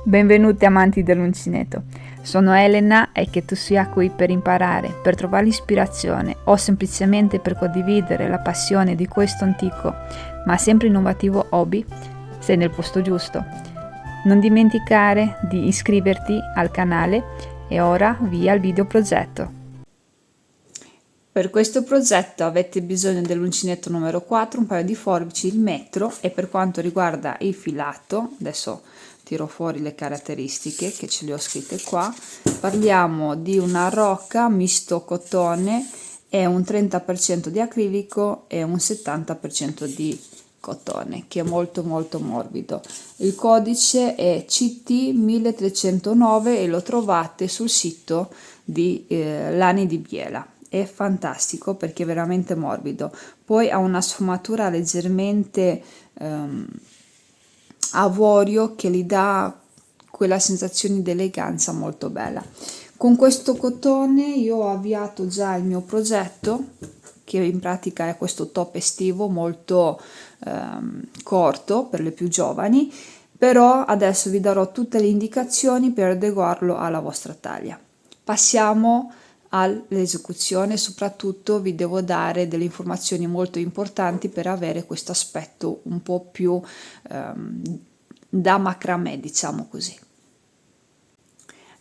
Benvenuti amanti dell'uncinetto, sono Elena e che tu sia qui per imparare, per trovare l'ispirazione o semplicemente per condividere la passione di questo antico ma sempre innovativo hobby, sei nel posto giusto. Non dimenticare di iscriverti al canale e ora via al video progetto. Per questo progetto avete bisogno dell'uncinetto numero 4, un paio di forbici, il metro e per quanto riguarda il filato, adesso tiro fuori le caratteristiche che ce le ho scritte qua, parliamo di una rocca misto cotone e un 30% di acrilico e un 70% di cotone che è molto morbido. Il codice è CT 1309 e lo trovate sul sito di Lani di Biela. È fantastico perché è veramente morbido, poi ha una sfumatura leggermente avorio che gli dà quella sensazione di eleganza molto bella. Con questo cotone io ho avviato già il mio progetto, che in pratica è questo top estivo molto corto per le più giovani, però adesso vi darò tutte le indicazioni per adeguarlo alla vostra taglia. Passiamo all'esecuzione, soprattutto vi devo dare delle informazioni molto importanti per avere questo aspetto un po' più da macramè, diciamo così.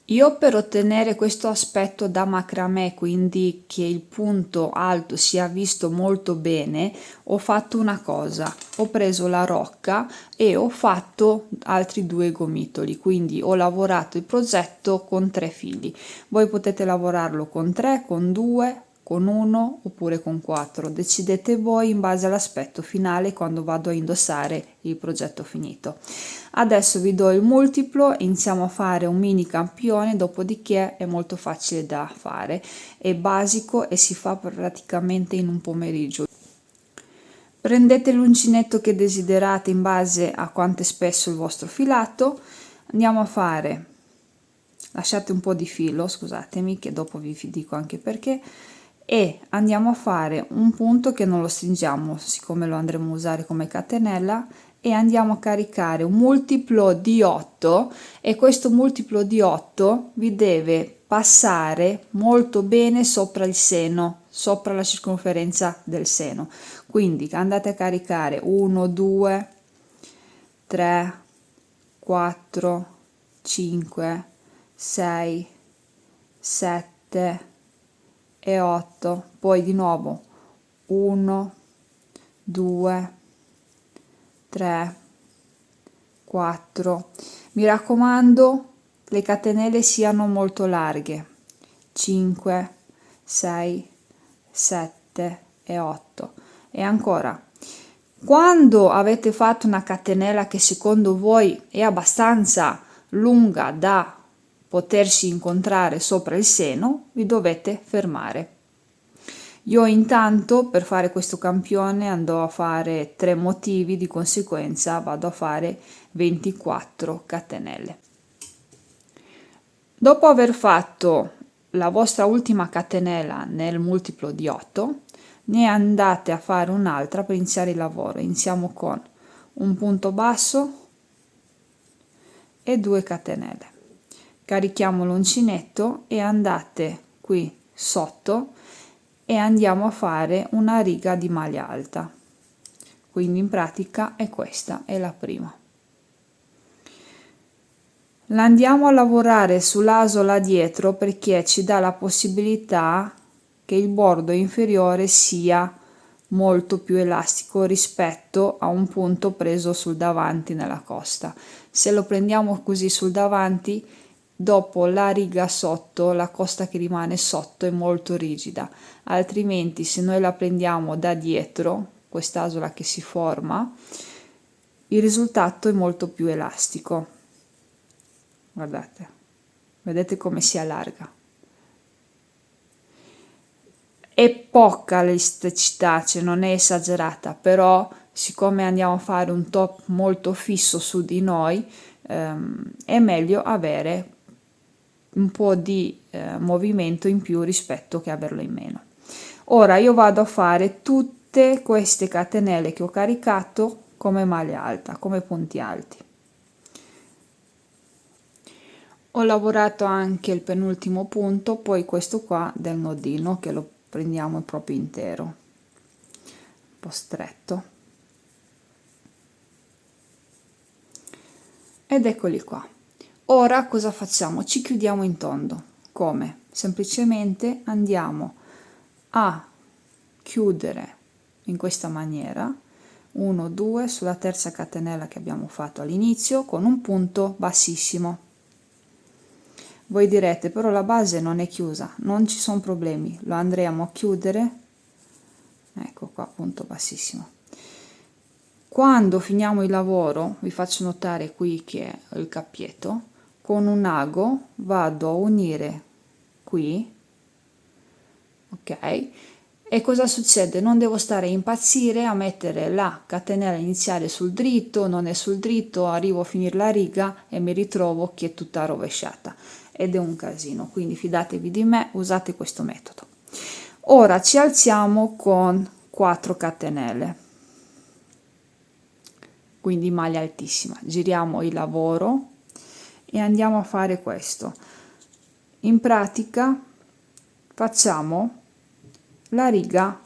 Io per ottenere questo aspetto da macramè, quindi che il punto alto sia visto molto bene, ho fatto una cosa, ho preso la rocca e ho fatto altri due gomitoli, quindi ho lavorato il progetto con 3 fili. Voi potete lavorarlo con 3, con 2, con 1 oppure con 4, decidete voi in base all'aspetto finale quando vado a indossare il progetto finito. Adesso vi do il multiplo, iniziamo a fare un mini campione, dopodiché è molto facile da fare, è basico e si fa praticamente in un pomeriggio. Prendete l'uncinetto che desiderate in base a quanto è spesso il vostro filato, andiamo a fare, lasciate un po' di filo, scusatemi che dopo vi dico anche perché, e andiamo a fare un punto che non lo stringiamo siccome lo andremo a usare come catenella e andiamo a caricare un multiplo di 8 e questo multiplo di 8 vi deve passare molto bene sopra il seno, sopra la circonferenza del seno. Quindi andate a caricare 1, 2, 3, 4, 5, 6, 7 e 8, poi di nuovo 1, 2, 3, 4. Mi raccomando, le catenelle siano molto larghe. 5, 6, 7 e 8. E ancora, quando avete fatto una catenella che secondo voi è abbastanza lunga da potersi incontrare sopra il seno, vi dovete fermare. Io intanto per fare questo campione andrò a fare 3 motivi, di conseguenza vado a fare 24 catenelle. Dopo aver fatto la vostra ultima catenella nel multiplo di 8, ne andate a fare un'altra per iniziare il lavoro. Iniziamo con un punto basso e 2 catenelle. Carichiamo l'uncinetto e andate qui sotto e andiamo a fare una riga di maglia alta. Quindi in pratica è questa, è la prima. La andiamo a lavorare sull'aso là dietro perché ci dà la possibilità che il bordo inferiore sia molto più elastico rispetto a un punto preso sul davanti nella costa. Se lo prendiamo così sul davanti, dopo la riga sotto, la costa che rimane sotto è molto rigida, altrimenti se noi la prendiamo da dietro, quest'asola che si forma, il risultato è molto più elastico. Guardate, vedete come si allarga. È poca l'elasticità, cioè non è esagerata, però siccome andiamo a fare un top molto fisso su di noi, è meglio avere un po' di movimento in più rispetto che averlo in meno. Ora io vado a fare tutte queste catenelle che ho caricato come maglia alta, come punti alti. Ho lavorato anche il penultimo punto, poi questo qua del nodino che lo prendiamo proprio intero, un po' stretto, ed eccoli qua. Ora cosa facciamo? Ci chiudiamo in tondo. Come? Semplicemente andiamo a chiudere in questa maniera 1 2 sulla terza catenella che abbiamo fatto all'inizio con un punto bassissimo. Voi direte però la base non è chiusa, non ci sono problemi, lo andremo a chiudere, ecco qua, punto bassissimo. Quando finiamo il lavoro, vi faccio notare qui che è il cappietto, con un ago vado a unire qui, ok? E cosa succede? Non devo stare a impazzire a mettere la catenella iniziale sul dritto, non è sul dritto, arrivo a finire la riga e mi ritrovo che è tutta rovesciata ed è un casino, quindi fidatevi di me, usate questo metodo. Ora ci alziamo con 4 catenelle, quindi maglia altissima, giriamo il lavoro e andiamo a fare questo. In pratica facciamo la riga,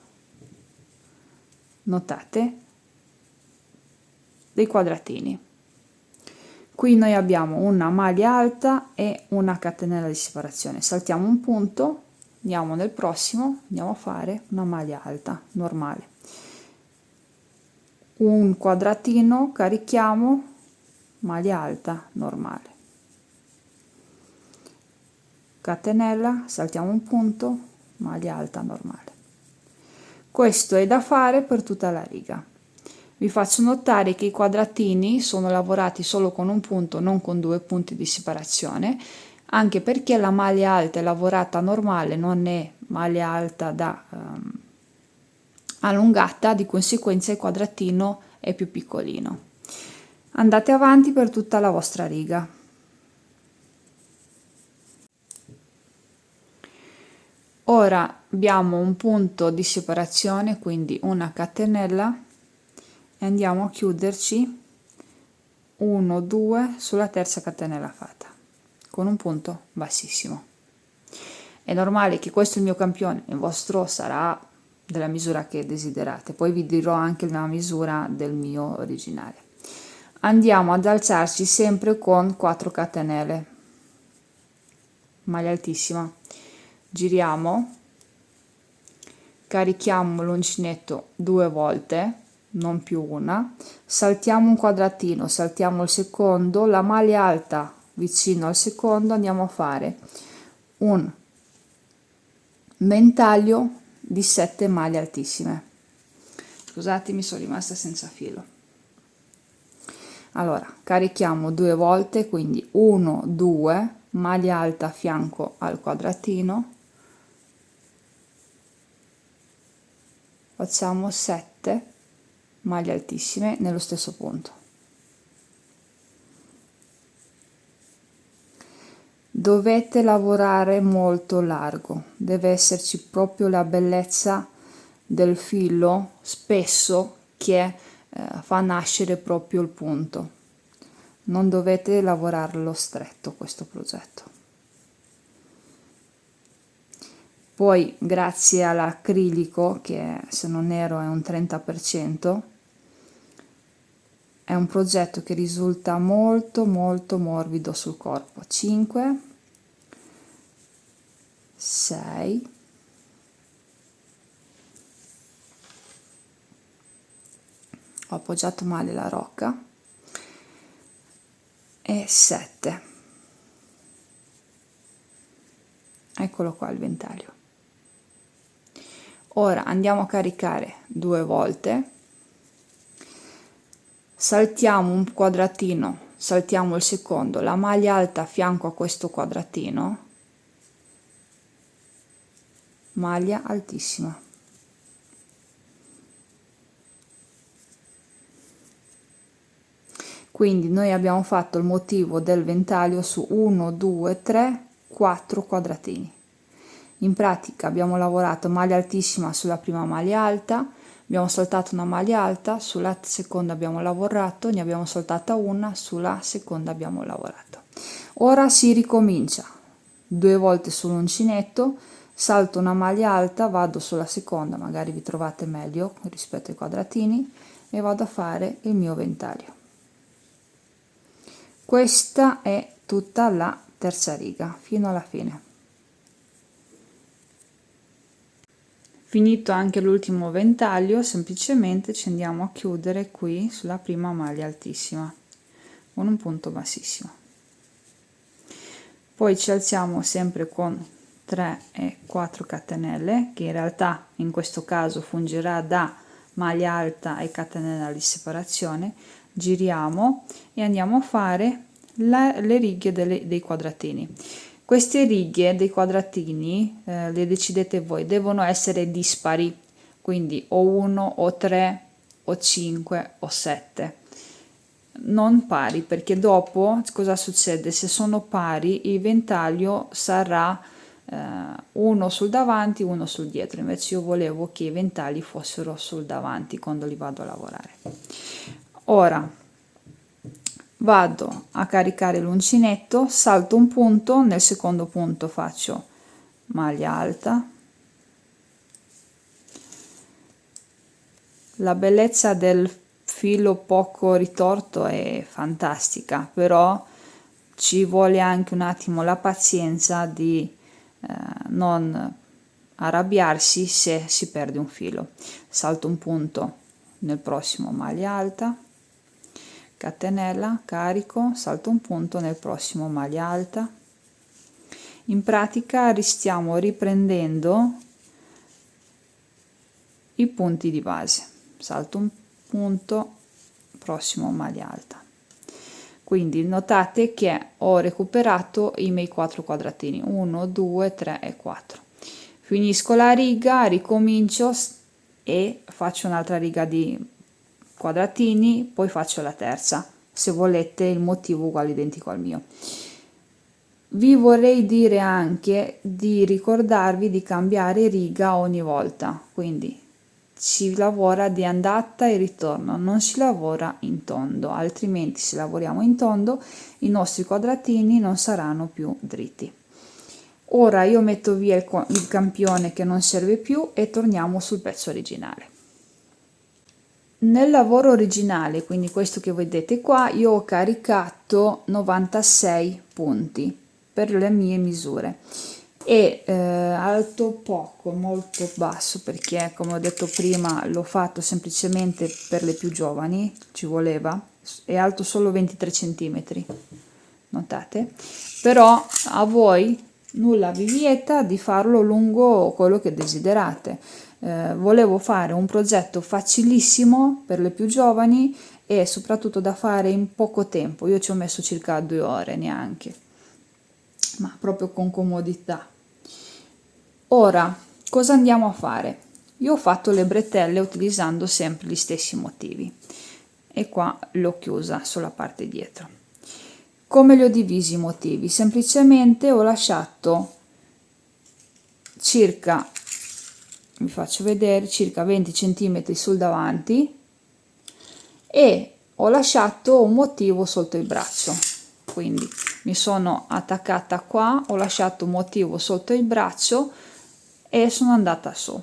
notate, dei quadratini. Qui noi abbiamo una maglia alta e una catenella di separazione, saltiamo un punto, andiamo nel prossimo, andiamo a fare una maglia alta normale, un quadratino, carichiamo, maglia alta normale, catenella, saltiamo un punto, maglia alta normale. Questo è da fare per tutta la riga. Vi faccio notare che i quadratini sono lavorati solo con un punto, non con 2 punti di separazione, anche perché la maglia alta è lavorata normale, non è maglia alta da allungata, di conseguenza il quadratino è più piccolino. Andate avanti per tutta la vostra riga. Ora abbiamo un punto di separazione, quindi una catenella, e andiamo a chiuderci 1 2 sulla terza catenella fatta con un punto bassissimo. È normale che questo è il mio campione, il vostro sarà della misura che desiderate, poi vi dirò anche la misura del mio originale. Andiamo ad alzarci sempre con 4 catenelle, maglia altissima, giriamo, carichiamo l'uncinetto 2 volte, non più una, saltiamo un quadratino, saltiamo il secondo, la maglia alta vicino al secondo, andiamo a fare un ventaglio di 7 maglie altissime. Scusatemi, sono rimasta senza filo. Allora, carichiamo 2 volte, quindi 1 2, maglia alta a fianco al quadratino, facciamo 7 maglie altissime nello stesso punto. Dovete lavorare molto largo, deve esserci proprio la bellezza del filo spesso che fa nascere proprio il punto. Non dovete lavorarlo stretto questo progetto. Poi grazie all'acrilico, che se non erro è un 30%, è un progetto che risulta molto molto morbido sul corpo. 5 6 ho appoggiato male la rocca e 7. Eccolo qua il ventaglio. Ora andiamo a caricare 2 volte, saltiamo un quadratino, saltiamo il secondo, la maglia alta a fianco a questo quadratino, maglia altissima. Quindi noi abbiamo fatto il motivo del ventaglio su 1 2 3 4 quadratini. In pratica abbiamo lavorato maglia altissima sulla prima maglia alta, abbiamo saltato una maglia alta, sulla seconda abbiamo lavorato, ne abbiamo saltata una, sulla seconda abbiamo lavorato. Ora si ricomincia 2 volte sull'uncinetto, salto una maglia alta, vado sulla seconda, magari vi trovate meglio rispetto ai quadratini, e vado a fare il mio ventaglio. Questa è tutta la terza riga fino alla fine. Finito anche l'ultimo ventaglio, semplicemente ci andiamo a chiudere qui sulla prima maglia altissima con un punto bassissimo. Poi ci alziamo sempre con 3 e 4 catenelle, che in realtà in questo caso fungerà da maglia alta e catenella di separazione. Giriamo e andiamo a fare le righe dei quadratini. Queste righe dei quadratini le decidete voi, devono essere dispari, quindi o 1 o 3 o 5 o 7, non pari, perché dopo cosa succede? Se sono pari il ventaglio sarà uno sul davanti, uno sul dietro, invece io volevo che i ventagli fossero sul davanti quando li vado a lavorare. Ora vado a caricare l'uncinetto, salto un punto, nel secondo punto faccio maglia alta. La bellezza del filo poco ritorto è fantastica, però ci vuole anche un attimo la pazienza di non arrabbiarsi se si perde un filo. Salto un punto nel prossimo maglia alta, catenella, carico, salto un punto nel prossimo maglia alta. In pratica stiamo riprendendo i punti di base. Salto un punto, prossimo maglia alta. Quindi notate che ho recuperato i miei 4 quadratini, 1 2 3 e 4. Finisco la riga, ricomincio e faccio un'altra riga di quadratini, poi faccio la terza, se volete il motivo uguale identico al mio. Vi vorrei dire anche di ricordarvi di cambiare riga ogni volta, quindi si lavora di andata e ritorno, non si lavora in tondo, altrimenti se lavoriamo in tondo i nostri quadratini non saranno più dritti. Ora io metto via il campione che non serve più e torniamo sul pezzo originale. Nel lavoro originale, quindi questo che vedete qua, io ho caricato 96 punti per le mie misure e alto poco, molto basso, perché come ho detto prima l'ho fatto semplicemente per le più giovani, ci voleva, è alto solo 23 centimetri, notate, però a voi nulla vi vieta di farlo lungo quello che desiderate. Volevo fare un progetto facilissimo per le più giovani e soprattutto da fare in poco tempo, io ci ho messo circa 2 ore neanche, ma proprio con comodità. Ora, cosa andiamo a fare? Io ho fatto le bretelle utilizzando sempre gli stessi motivi e qua l'ho chiusa sulla parte dietro. Come li ho divisi i motivi? Semplicemente ho lasciato circa, vi faccio vedere, circa 20 cm sul davanti e ho lasciato un motivo sotto il braccio, quindi mi sono attaccata qua, ho lasciato un motivo sotto il braccio e sono andata su.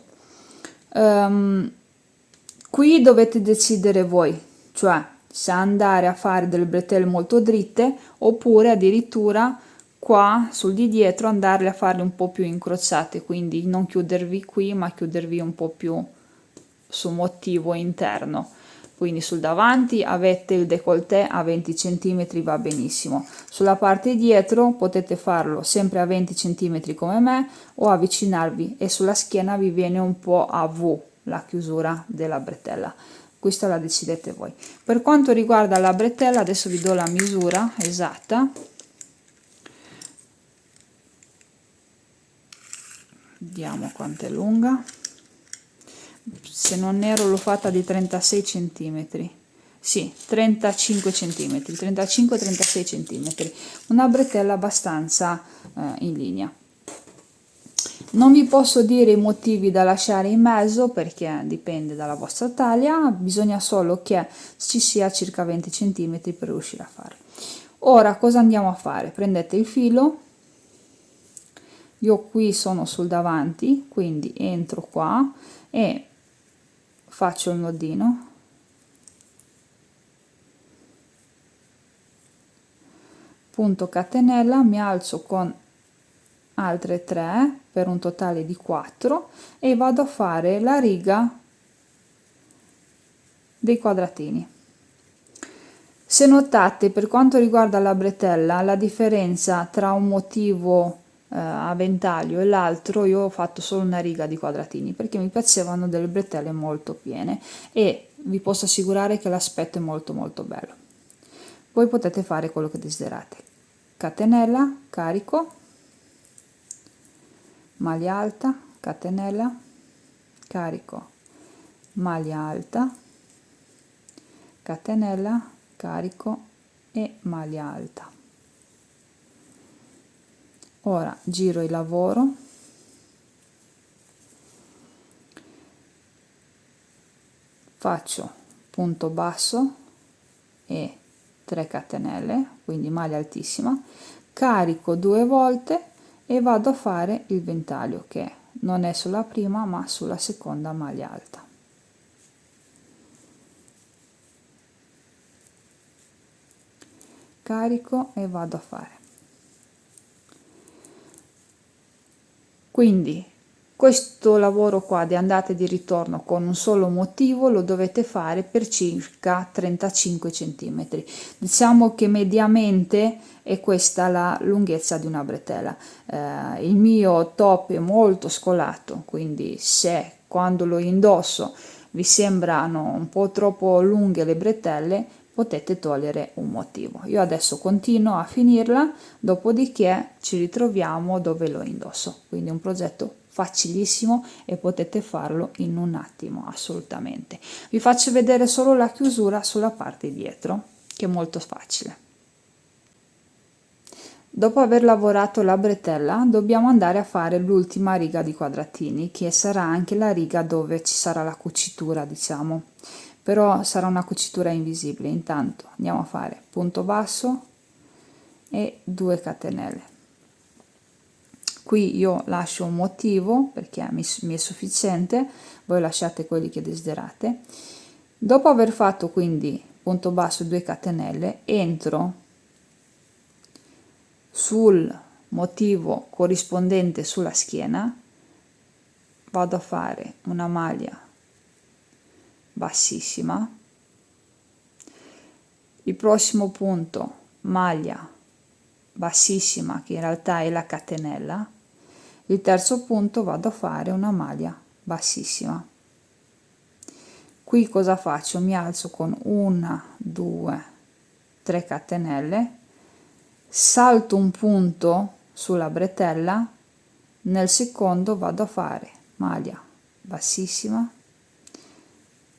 Qui dovete decidere voi, cioè se andare a fare delle bretelle molto dritte oppure addirittura qua sul di dietro andarle a farle un po' più incrociate, quindi non chiudervi qui ma chiudervi un po' più sul motivo interno. Quindi sul davanti avete il décolleté a 20 cm, va benissimo. Sulla parte dietro potete farlo sempre a 20 cm come me o avvicinarvi e sulla schiena vi viene un po' a V la chiusura della bretella. Questa la decidete voi. Per quanto riguarda la bretella, adesso vi do la misura esatta. Vediamo quanto è lunga. Se non ero l'ho fatta di 36 cm, sì, 35 cm, 35-36 cm, una bretella abbastanza in linea. Non vi posso dire i motivi da lasciare in mezzo perché dipende dalla vostra taglia, bisogna solo che ci sia circa 20 cm per riuscire a fare. Ora cosa andiamo a fare? Prendete il filo, io qui sono sul davanti, quindi entro qua e faccio il nodino, punto catenella, mi alzo con altre 3 per un totale di 4 e vado a fare la riga dei quadratini. Se notate, per quanto riguarda la bretella, la differenza tra un motivo a ventaglio e l'altro, io ho fatto solo una riga di quadratini perché mi piacevano delle bretelle molto piene e vi posso assicurare che l'aspetto è molto molto bello. Voi potete fare quello che desiderate. Catenella, carico, maglia alta, catenella, carico, maglia alta, catenella, carico e maglia alta. Ora giro il lavoro, faccio punto basso e 3 catenelle, quindi maglia altissima, carico 2 volte e vado a fare il ventaglio che non è sulla prima ma sulla seconda maglia alta. Carico e vado a fare. Quindi questo lavoro qua di andata e di ritorno con un solo motivo lo dovete fare per circa 35 cm. Diciamo che mediamente è questa la lunghezza di una bretella. Il mio top è molto scolato, quindi se quando lo indosso vi sembrano un po' troppo lunghe le bretelle, potete togliere un motivo. Io adesso continuo a finirla, dopodiché ci ritroviamo dove lo indosso. Quindi un progetto facilissimo e potete farlo in un attimo, assolutamente. Vi faccio vedere solo la chiusura sulla parte dietro, che è molto facile. Dopo aver lavorato la bretella, dobbiamo andare a fare l'ultima riga di quadratini, che sarà anche la riga dove ci sarà la cucitura, diciamo. Però sarà una cucitura invisibile. Intanto andiamo a fare punto basso e 2 catenelle. Qui io lascio un motivo perché mi è sufficiente, voi lasciate quelli che desiderate. Dopo aver fatto quindi punto basso 2 catenelle, entro sul motivo corrispondente sulla schiena, vado a fare una maglia bassissima, il prossimo punto maglia bassissima che in realtà è la catenella, il terzo punto vado a fare una maglia bassissima. Qui cosa faccio? Mi alzo con 1, 2, 3 catenelle, salto un punto sulla bretella, nel secondo vado a fare maglia bassissima,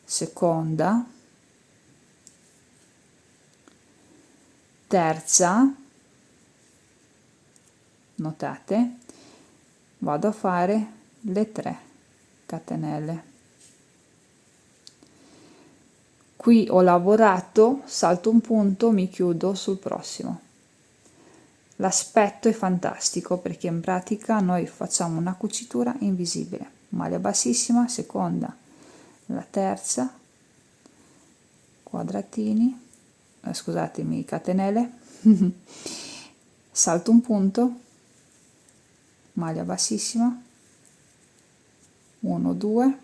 seconda, terza, notate, vado a fare le 3 catenelle. Qui ho lavorato, salto un punto, mi chiudo sul prossimo. L'aspetto è fantastico perché in pratica noi facciamo una cucitura invisibile. Maglia bassissima, seconda, la terza, quadratini, scusatemi, catenelle, salto un punto, maglia bassissima, 1, 2,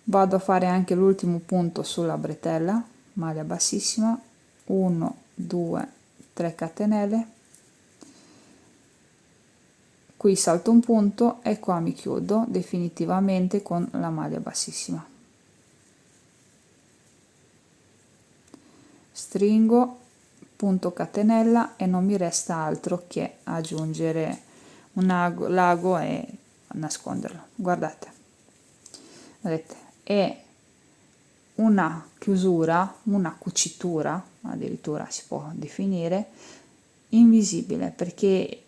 vado a fare anche l'ultimo punto sulla bretella, maglia bassissima, 1, 2, 3 catenelle, qui salto un punto e qua mi chiudo definitivamente con la maglia bassissima. Stringo, punto catenella e non mi resta altro che aggiungere un lago e nasconderlo. Guardate, vedete, è una chiusura, una cucitura, addirittura si può definire, invisibile, perché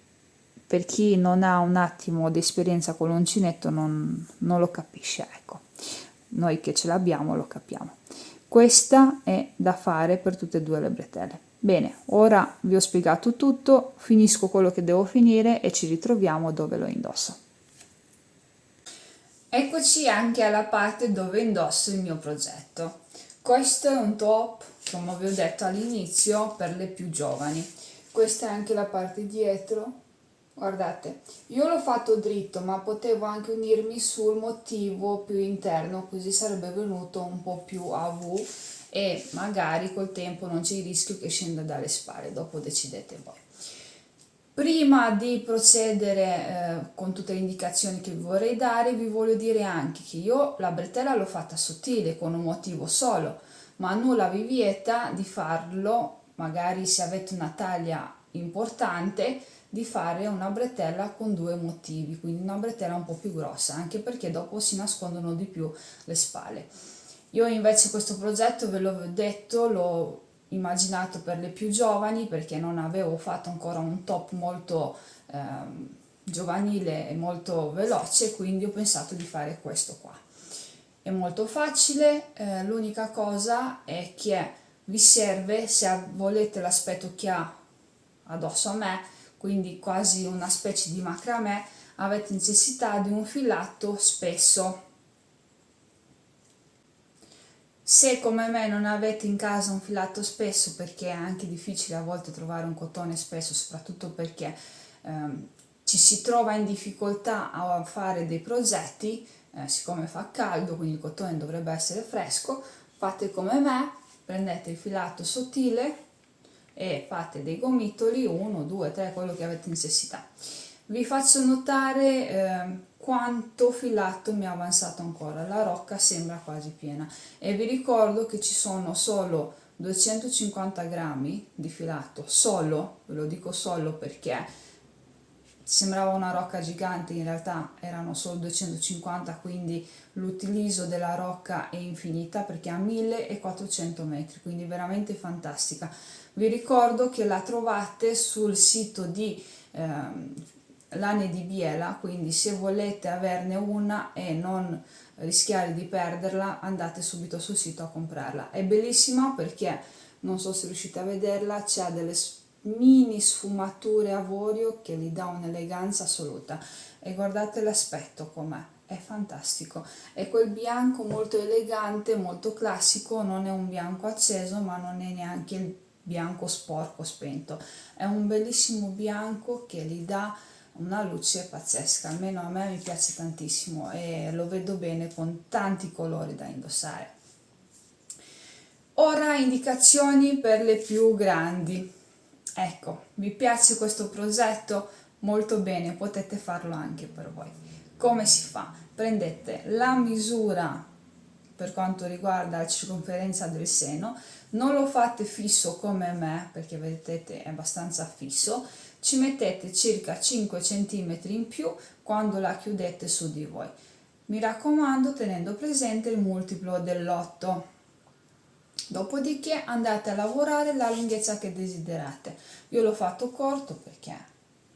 per chi non ha un attimo di esperienza con l'uncinetto non lo capisce, ecco. Noi che ce l'abbiamo lo capiamo. Questa è da fare per tutte e due le bretelle. Bene, ora vi ho spiegato tutto, finisco quello che devo finire e ci ritroviamo dove lo indosso. Eccoci anche alla parte dove indosso il mio progetto. Questo è un top, come vi ho detto all'inizio, per le più giovani. Questa è anche la parte dietro. Guardate, io l'ho fatto dritto, ma potevo anche unirmi sul motivo più interno, così sarebbe venuto un po' più a V e magari col tempo non c'è il rischio che scenda dalle spalle, dopo decidete voi. Prima di procedere con tutte le indicazioni che vi vorrei dare, vi voglio dire anche che io la bretella l'ho fatta sottile con un motivo solo, ma nulla vi vieta di farlo, magari se avete una taglia importante, di fare una bretella con due motivi, quindi una bretella un po' più grossa, anche perché dopo si nascondono di più le spalle. Io invece questo progetto, ve l'ho detto, l'ho immaginato per le più giovani perché non avevo fatto ancora un top molto giovanile e molto veloce, quindi ho pensato di fare questo qua. È molto facile, l'unica cosa è che vi serve, se volete l'aspetto che ha addosso a me, quindi quasi una specie di macramè, avete necessità di un filato spesso. Se come me non avete in casa un filato spesso, perché è anche difficile a volte trovare un cotone spesso, soprattutto perché ehm, ci si trova in difficoltà a fare dei progetti, siccome fa caldo, quindi il cotone dovrebbe essere fresco, fate come me, prendete il filato sottile e fate dei gomitoli, 1, 2, 3, quello che avete necessità. Vi faccio notare quanto filato mi è avanzato ancora, la rocca sembra quasi piena e vi ricordo che ci sono solo 250 grammi di filato, solo, ve lo dico solo perché sembrava una rocca gigante, in realtà erano solo 250, quindi l'utilizzo della rocca è infinita perché ha 1400 metri, quindi veramente fantastica. Vi ricordo che la trovate sul sito di Lane di Biela, quindi se volete averne una e non rischiare di perderla, andate subito sul sito a comprarla. È bellissima perché, non so se riuscite a vederla, c'ha delle mini sfumature avorio che gli dà un'eleganza assoluta e guardate l'aspetto com'è, è fantastico, è quel bianco molto elegante, molto classico, non è un bianco acceso ma non è neanche il bianco sporco spento, è un bellissimo bianco che gli dà una luce pazzesca, almeno a me mi piace tantissimo e lo vedo bene con tanti colori da indossare. Ora indicazioni per le più grandi. Ecco, vi piace questo progetto? Molto bene, potete farlo anche per voi. Come si fa? Prendete la misura per quanto riguarda la circonferenza del seno, non lo fate fisso come me, perché vedete è abbastanza fisso, ci mettete circa 5 cm in più quando la chiudete su di voi. Mi raccomando tenendo presente il multiplo dell'8. Dopodiché andate a lavorare la lunghezza che desiderate. Io l'ho fatto corto perché,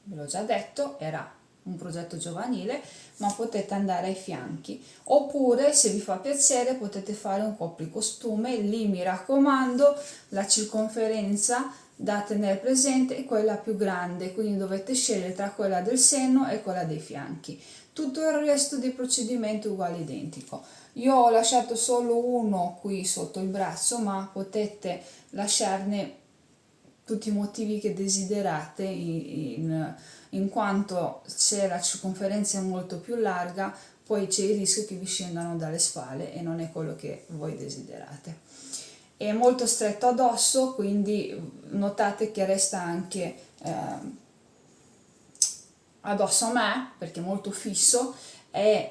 ve l'ho già detto, era un progetto giovanile, ma potete andare ai fianchi. Oppure, se vi fa piacere, potete fare un copricostume. Lì mi raccomando, la circonferenza da tenere presente è quella più grande, quindi dovete scegliere tra quella del seno e quella dei fianchi. Tutto il resto dei procedimenti è uguale identico. Io ho lasciato solo uno qui sotto il braccio, ma potete lasciarne tutti i motivi che desiderate in quanto se la circonferenza è molto più larga poi c'è il rischio che vi scendano dalle spalle e non è quello che voi desiderate. È molto stretto addosso, quindi notate che resta anche addosso a me perché è molto fisso e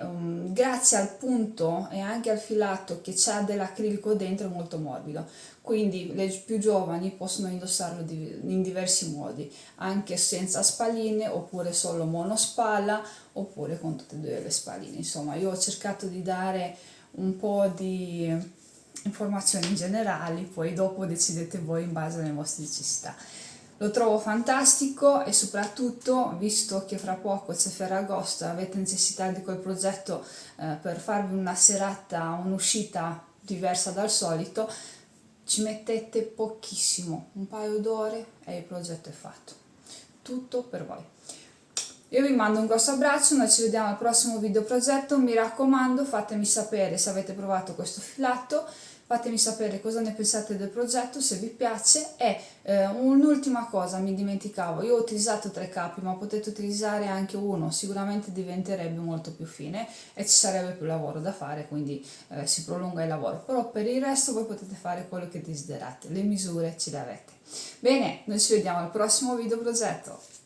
grazie al punto e anche al filato che c'ha dell'acrilico dentro è molto morbido, quindi le più giovani possono indossarlo in diversi modi, anche senza spalline oppure solo monospalla oppure con tutte e due le spalline. Insomma, io ho cercato di dare un po' di informazioni generali, poi dopo decidete voi in base alle vostre necessità. Lo trovo fantastico e soprattutto, visto che fra poco c'è Ferragosto e avete necessità di quel progetto per farvi una serata, un'uscita diversa dal solito, ci mettete pochissimo, un paio d'ore e il progetto è fatto. Tutto per voi. Io vi mando un grosso abbraccio, noi ci vediamo al prossimo video progetto, mi raccomando fatemi sapere se avete provato questo filato, fatemi sapere cosa ne pensate del progetto, se vi piace e un'ultima cosa mi dimenticavo, io ho utilizzato 3 capi ma potete utilizzare anche uno, sicuramente diventerebbe molto più fine e ci sarebbe più lavoro da fare, quindi si prolunga il lavoro, però per il resto voi potete fare quello che desiderate, le misure ce le avete. Bene, noi ci vediamo al prossimo video progetto.